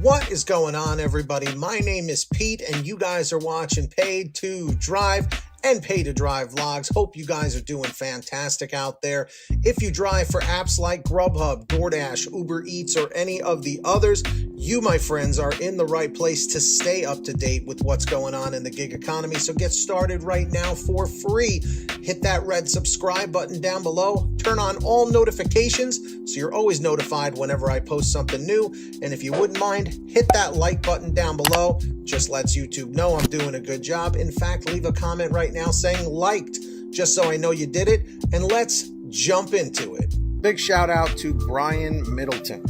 What is going on, everybody? My name is Pete, and you guys are watching Paid to Drive and Pay to Drive vlogs. Hope you guys are doing fantastic out there. If you drive for apps like GrubHub, DoorDash, Uber Eats, or any of the others, you, my friends, are in the right place to stay up to date with what's going on in the gig economy. So get started right now for free. Hit that red subscribe button down below. Turn on all notifications so you're always notified whenever I post something new. And if you wouldn't mind, hit that like button down below. Just lets YouTube know I'm doing a good job. In fact, leave a comment right now saying liked, just so I know you did it. And let's jump into it. Big shout out to Brian Middleton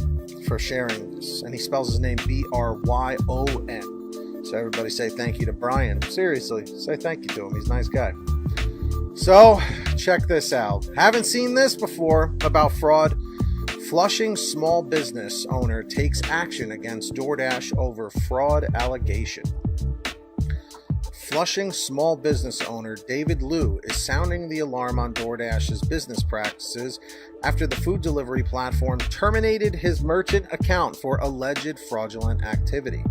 for sharing this. And he spells his name B-R-Y-O-N. So everybody say thank you to Brian. Seriously, say thank you to him. He's a nice guy. So check this out. Haven't seen this before about fraud. Flushing small business owner takes action against DoorDash over fraud allegation. Flushing small business owner David Liu is sounding the alarm on DoorDash's business practices after the food delivery platform terminated his merchant account for alleged fraudulent activity.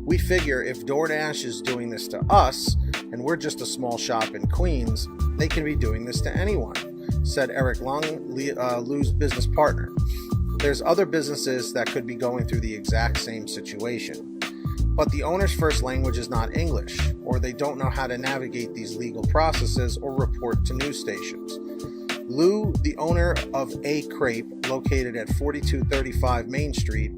We figure if DoorDash is doing this to us, and we're just a small shop in Queens, they can be doing this to anyone, said Eric Long, Liu's business partner. There's other businesses that could be going through the exact same situation. But the owner's first language is not English, or they don't know how to navigate these legal processes or report to news stations. Liu, the owner of A Crepe, located at 4235 Main Street,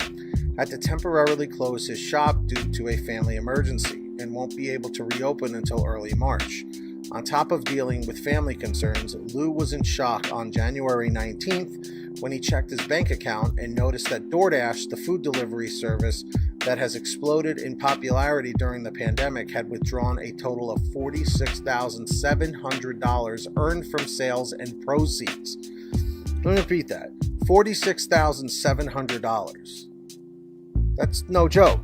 had to temporarily close his shop due to a family emergency and won't be able to reopen until early March. On top of dealing with family concerns, Liu was in shock on January 19th when he checked his bank account and noticed that DoorDash, the food delivery service that has exploded in popularity during the pandemic, had withdrawn a total of $46,700 earned from sales and proceeds. Let me repeat that. $46,700. That's no joke.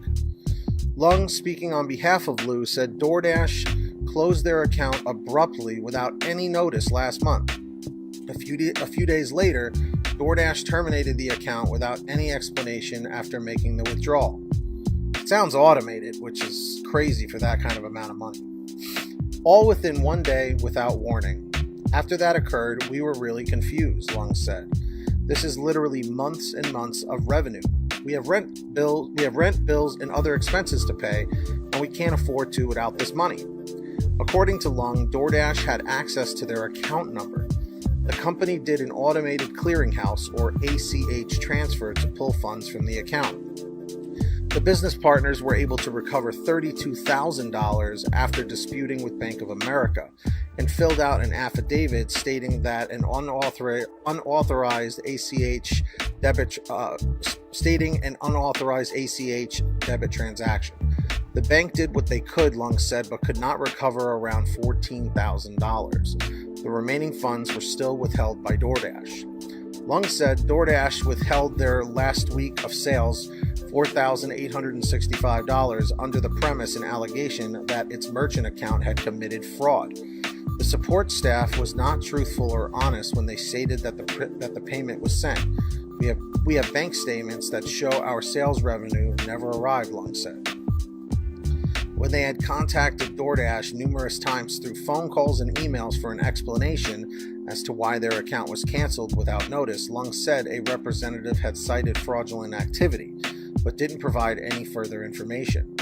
Lung, speaking on behalf of Liu, said DoorDash closed their account abruptly without any notice last month. A few days later, DoorDash terminated the account without any explanation after making the withdrawal. It sounds automated, which is crazy for that kind of amount of money. All within one day without warning. After that occurred, we were really confused, Lung said. This is literally months and months of revenue. We have rent bills and other expenses to pay, and we can't afford to without this money. According to Lung, DoorDash had access to their account number. The company did an automated clearinghouse or ACH transfer to pull funds from the account. The business partners were able to recover $32,000 after disputing with Bank of America and filled out an affidavit stating that an unauthorized ACH debit transaction. The bank did what they could, Lung said, but could not recover around $14,000. The remaining funds were still withheld by DoorDash. Lung said DoorDash withheld their last week of sales, $4,865, under the premise and allegation that its merchant account had committed fraud. The support staff was not truthful or honest when they stated that the payment was sent. We have bank statements that show our sales revenue never arrived, Lung said. When they had contacted DoorDash numerous times through phone calls and emails for an explanation as to why their account was canceled without notice, Lung said a representative had cited fraudulent activity, but didn't provide any further information.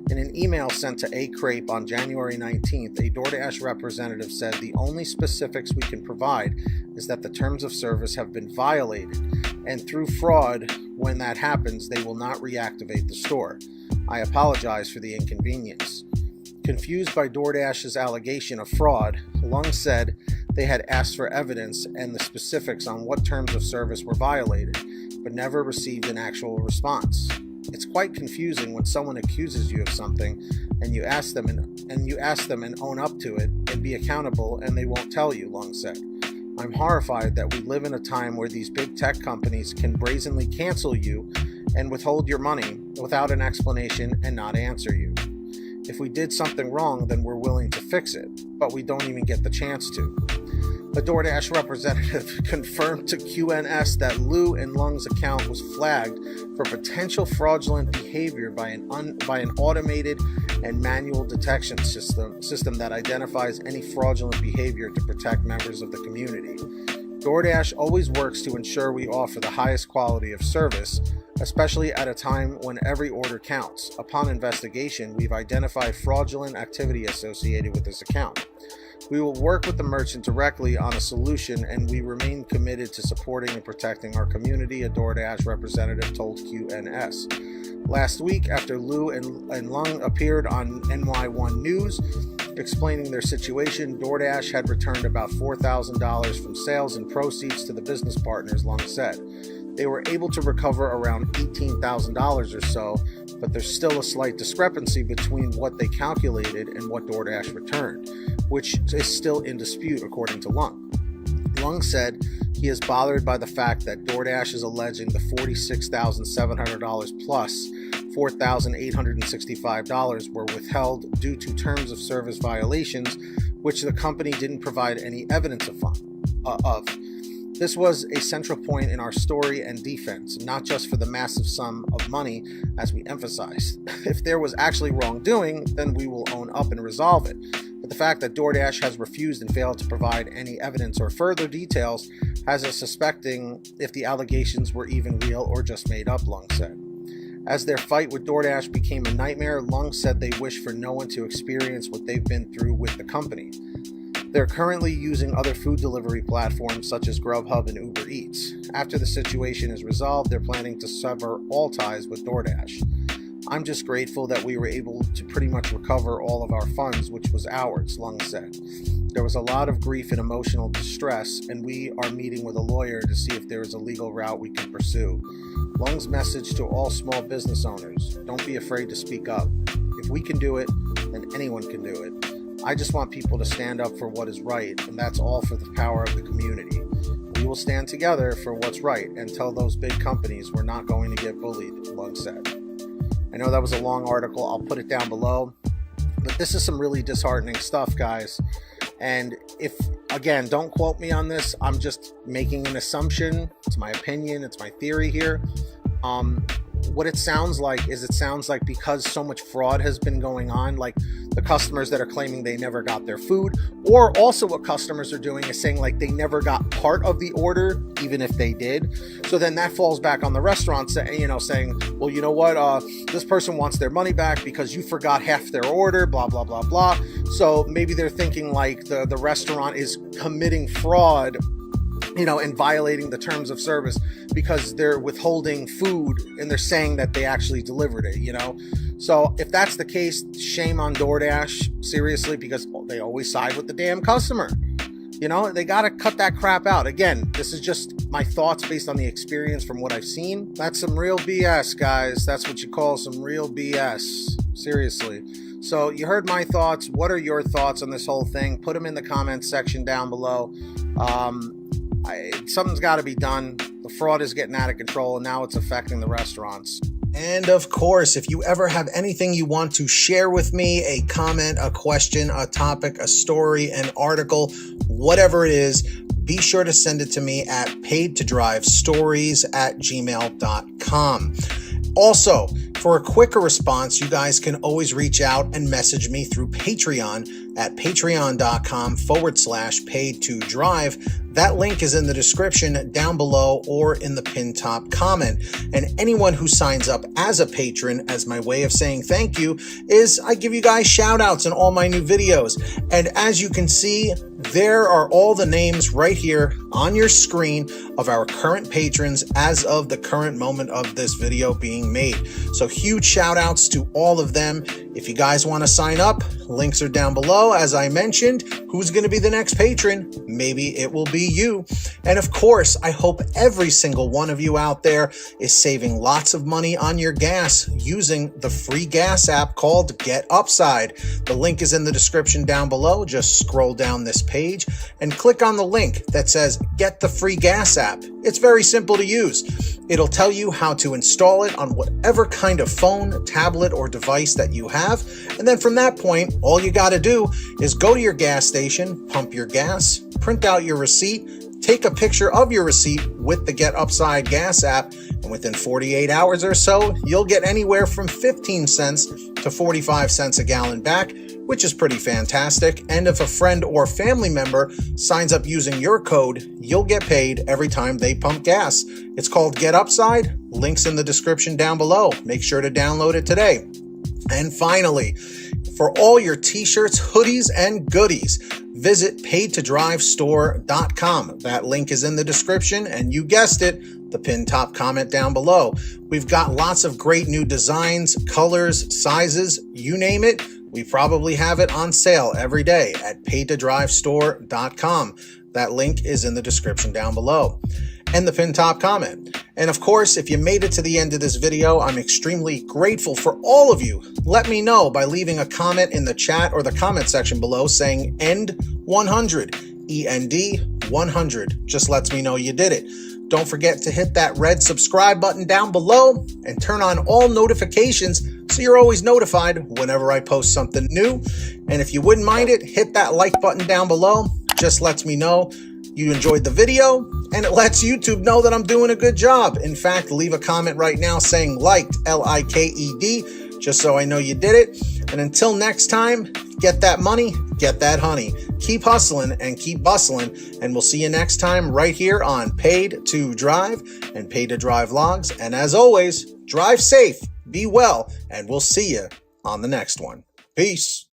In an email sent to A Crepe on January 19th, a DoorDash representative said the only specifics we can provide is that the terms of service have been violated, and through fraud, when that happens, they will not reactivate the store. I apologize for the inconvenience. Confused by DoorDash's allegation of fraud, Lung said they had asked for evidence and the specifics on what terms of service were violated, but never received an actual response. It's quite confusing when someone accuses you of something and you ask them and own up to it and be accountable, and they won't tell you, Lung said. I'm horrified that we live in a time where these big tech companies can brazenly cancel you and withhold your money without an explanation and not answer you. If we did something wrong, then we're willing to fix it, but we don't even get the chance to. A DoorDash representative confirmed to QNS that Lou and Lung's account was flagged for potential fraudulent behavior by an automated and manual detection system that identifies any fraudulent behavior to protect members of the community. DoorDash always works to ensure we offer the highest quality of service, especially at a time when every order counts. Upon investigation, we've identified fraudulent activity associated with this account. We will work with the merchant directly on a solution, and we remain committed to supporting and protecting our community, a DoorDash representative told QNS. Last week, after Lou and Lung appeared on NY1 News explaining their situation, DoorDash had returned about $4,000 from sales and proceeds to the business partners, Lung said. They were able to recover around $18,000 or so, but there's still a slight discrepancy between what they calculated and what DoorDash returned, which is still in dispute, according to Lung. Lung said he is bothered by the fact that DoorDash is alleging the $46,700 plus $4,865 were withheld due to terms of service violations, which the company didn't provide any evidence of. This was a central point in our story and defense, not just for the massive sum of money, as we emphasized. If there was actually wrongdoing, then we will own up and resolve it. But the fact that DoorDash has refused and failed to provide any evidence or further details has us suspecting if the allegations were even real or just made up, Lung said. As their fight with DoorDash became a nightmare, Lung said they wish for no one to experience what they've been through with the company. They're currently using other food delivery platforms such as GrubHub and UberEATS. After the situation is resolved, they're planning to sever all ties with DoorDash. I'm just grateful that we were able to pretty much recover all of our funds, which was ours, Lung said. There was a lot of grief and emotional distress, and we are meeting with a lawyer to see if there is a legal route we can pursue. Lung's message to all small business owners: don't be afraid to speak up. If we can do it, then anyone can do it. I just want people to stand up for what is right, and that's all for the power of the community. We will stand together for what's right and tell those big companies we're not going to get bullied, Lung said. I know that was a long article. I'll put it down below. But this is some really disheartening stuff, guys. And if, again, don't quote me on this. I'm just making an assumption. It's my opinion. It's my theory here. What it sounds like is because so much fraud has been going on, like the customers that are claiming they never got their food, or also what customers are doing is saying like they never got part of the order, even if they did. So then that falls back on the restaurant, saying, well, you know what, this person wants their money back because you forgot half their order, blah, blah, blah, blah. So maybe they're thinking like the restaurant is committing fraud, and violating the terms of service because they're withholding food and they're saying that they actually delivered it, So if that's the case, shame on DoorDash, seriously, because they always side with the damn customer. They got to cut that crap out. Again, this is just my thoughts based on the experience from what I've seen. That's some real BS, guys. That's what you call some real BS. Seriously. So you heard my thoughts. What are your thoughts on this whole thing? Put them in the comments section down below. Something's got to be done. The fraud is getting out of control, and now it's affecting the restaurants. And of course, if you ever have anything you want to share with me, a comment, a question, a topic, a story, an article, whatever it is, be sure to send it to me at paidtodrivestories@gmail.com. Also, for a quicker response, you guys can always reach out and message me through Patreon at patreon.com/paidtodrive. That link is in the description down below or in the pinned top comment. And anyone who signs up as a patron, as my way of saying thank you, is I give you guys shout outs in all my new videos. And as you can see, there are all the names right here on your screen of our current patrons as of the current moment of this video being made. So huge shout outs to all of them. If you guys want to sign up, links are down below. As I mentioned, who's going to be the next patron? Maybe it will be you. And of course, I hope every single one of you out there is saving lots of money on your gas using the free gas app called Get Upside. The link is in the description down below. Just scroll down this page and click on the link that says Get the Free Gas App. It's very simple to use. It'll tell you how to install it on whatever kind of phone, tablet, or device that you have. And then from that point, all you got to do is go to your gas station, pump your gas, print out your receipt, take a picture of your receipt with the Get Upside Gas app, and within 48 hours or so, you'll get anywhere from 15 cents to 45 cents a gallon back, which is pretty fantastic. And if a friend or family member signs up using your code, you'll get paid every time they pump gas. It's called Get Upside. Links in the description down below. Make sure to download it today. And finally, for all your t-shirts, hoodies, and goodies, visit paidtodrivestore.com. That link is in the description, and you guessed it, the pinned top comment down below. We've got lots of great new designs, colors, sizes, you name it. We probably have it on sale every day at paidtodrivestore.com. That link is in the description down below and the pinned top comment. And of course, if you made it to the end of this video, I'm extremely grateful for all of you. Let me know by leaving a comment in the chat or the comment section below saying END 100, END 100. Just lets me know you did it. Don't forget to hit that red subscribe button down below and turn on all notifications so you're always notified whenever I post something new. And if you wouldn't mind it, hit that like button down below. Just lets me know you enjoyed the video, and it lets YouTube know that I'm doing a good job. In fact, leave a comment right now saying liked, L-I-K-E-D, just so I know you did it. And until next time, get that money, get that honey. Keep hustling and keep bustling, and we'll see you next time right here on Paid to Drive and Paid to Drive Vlogs. And as always, drive safe, be well, and we'll see you on the next one. Peace.